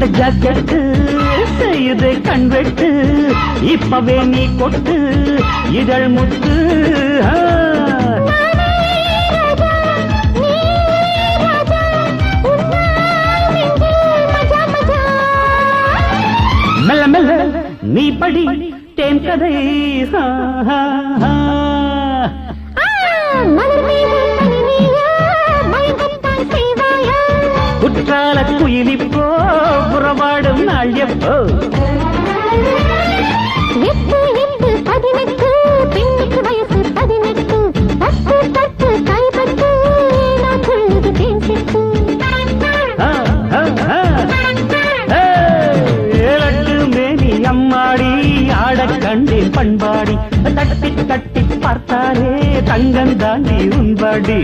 அட ஜாக்கெட்டு செய்யுது கண்வெட்டு இப்பவே நீ கொட்டு இதழ் முத்து மெல்ல மெல்ல நீ படி தேன் கதை குற்றால குயிலிப்போ புறவாடும் நாள் எப்போ அம்மாடி ஆட கண்டேன் பண்பாடி தட்டி தட்டி பார்த்தாரே தங்கம் தாண்டி உண்பாடி